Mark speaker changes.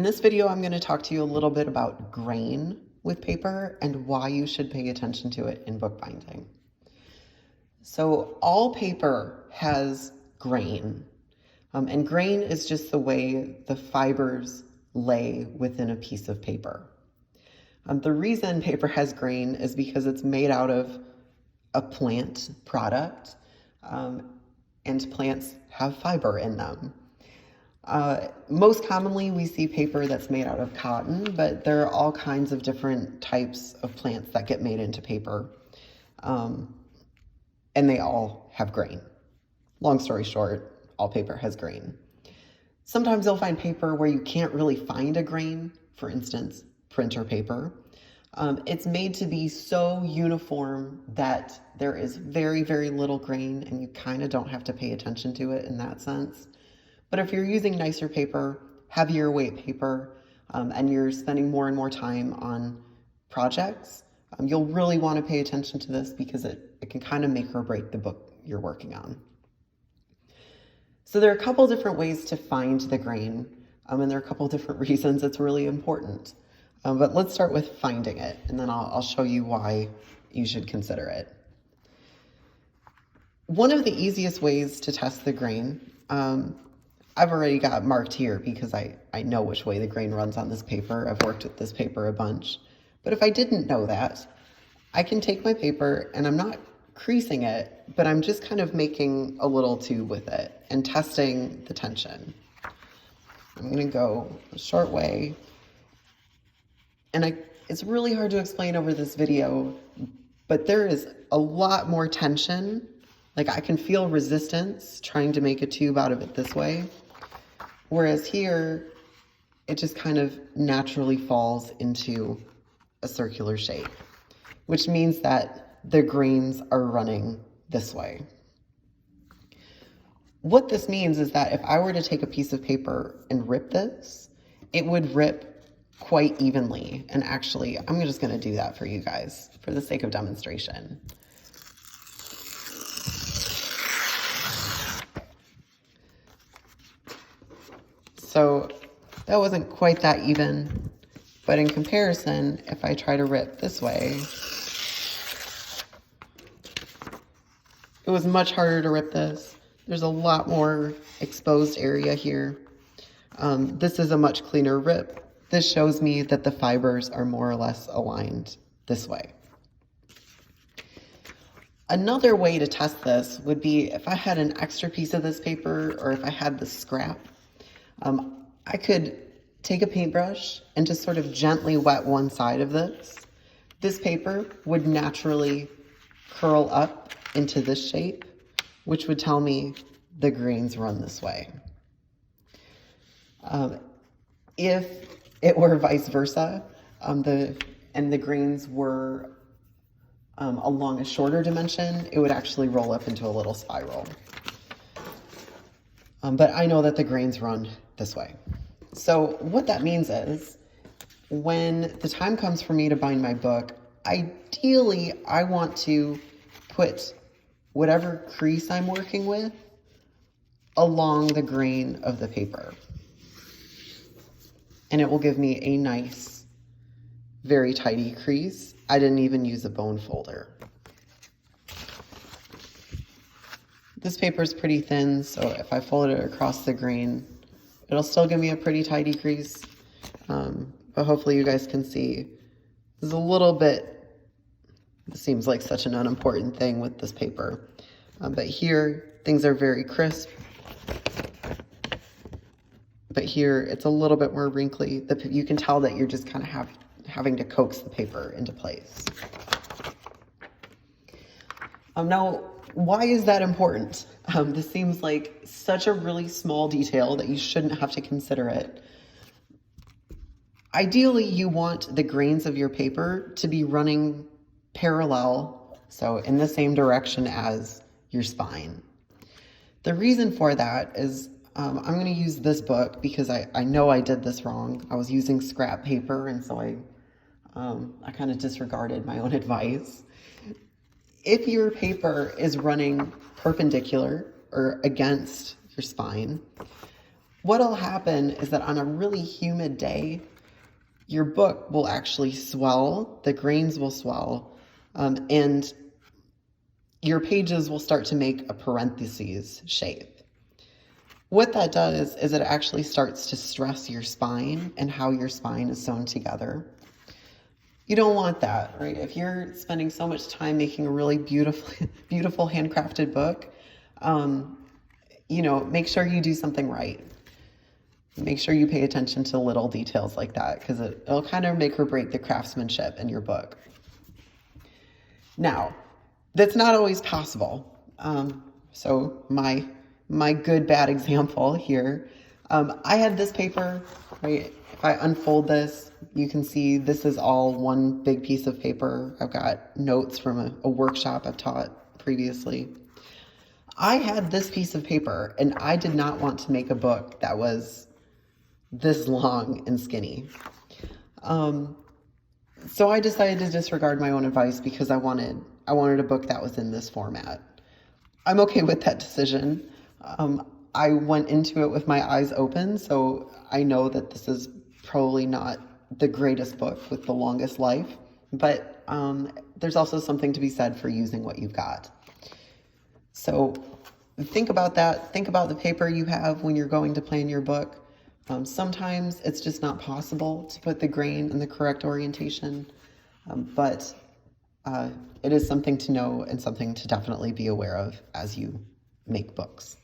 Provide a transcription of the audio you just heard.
Speaker 1: In this video, I'm going to talk to you a little bit about grain with paper and why you should pay attention to it in bookbinding. So all paper has grain, and grain is just the way the fibers lay within a piece of paper. The reason paper has grain is because it's made out of a plant product, and plants have fiber in them. Most commonly we see paper that's made out of cotton, but there are all kinds of different types of plants that get made into paper, and they all have grain. Long story short, all paper has grain. Sometimes you'll find paper where you can't really find a grain, for instance, printer paper. It's made to be so uniform that there is very, very little grain and you kind of don't have to pay attention to it in that sense. But if you're using nicer paper, heavier weight paper, and you're spending more and more time on projects, you'll really want to pay attention to this because it can kind of make or break the book you're working on. So there are a couple different ways to find the grain, and there are a couple different reasons it's really important. But let's start with finding it, and then I'll show you why you should consider it. One of the easiest ways to test the grain, I've already got marked here because I know which way the grain runs on this paper. I've worked with this paper a bunch. But if I didn't know that, I can take my paper and I'm not creasing it, but I'm just kind of making a little tube with it and testing the tension. I'm gonna go a short way. And it's really hard to explain over this video, but there is a lot more tension. Like I can feel resistance trying to make a tube out of it this way. Whereas here, it just kind of naturally falls into a circular shape, which means that the grains are running this way. What this means is that if I were to take a piece of paper and rip this, it would rip quite evenly. And actually, I'm just going to do that for you guys for the sake of demonstration. So that wasn't quite that even, but in comparison, if I try to rip this way, it was much harder to rip this. There's a lot more exposed area here. This is a much cleaner rip. This shows me that the fibers are more or less aligned this way. Another way to test this would be if I had an extra piece of this paper or if I had the scrap. I could take a paintbrush and just sort of gently wet one side of this. This paper would naturally curl up into this shape, which would tell me the grains run this way. If it were vice versa, and the grains were along a shorter dimension, it would actually roll up into a little spiral. But I know that the grains run this way. So what that means is when the time comes for me to bind my book, ideally I want to put whatever crease I'm working with along the grain of the paper. And it will give me a nice, very tidy crease. I didn't even use a bone folder. This paper is pretty thin, so if I fold it across the grain, it'll still give me a pretty tidy crease. But hopefully you guys can see there's a little bit, it seems like such an unimportant thing with this paper. But here, things are very crisp. But here, it's a little bit more wrinkly. You can tell that you're just kind of having to coax the paper into place. Now, why is that important? This seems like such a really small detail that you shouldn't have to consider it. Ideally, you want the grains of your paper to be running parallel, so in the same direction as your spine. The reason for that is I'm going to use this book because I know I did this wrong. I was using scrap paper, and so I kind of disregarded my own advice. If your paper is running perpendicular or against your spine, What'll happen is that on a really humid day, your book will actually swell, the grains will swell, and your pages will start to make a parentheses shape. What that does is it actually starts to stress your spine and how your spine is sewn together. You don't want that, right? If you're spending so much time making a really beautiful, beautiful handcrafted book, make sure you do something right. Make sure you pay attention to little details like that, because it'll kind of make or break the craftsmanship in your book. Now, that's not always possible. So my good, bad example here, I had this paper, right? If I unfold this, you can see this is all one big piece of paper. I've got notes from a workshop I've taught previously. I had this piece of paper and I did not want to make a book that was this long and skinny. So I decided to disregard my own advice because I wanted a book that was in this format. I'm okay with that decision. I went into it with my eyes open, so I know that this is probably not the greatest book with the longest life, but there's also something to be said for using what you've got. So think about that. Think about the paper you have when you're going to plan your book. Sometimes it's just not possible to put the grain in the correct orientation, but it is something to know and something to definitely be aware of as you make books.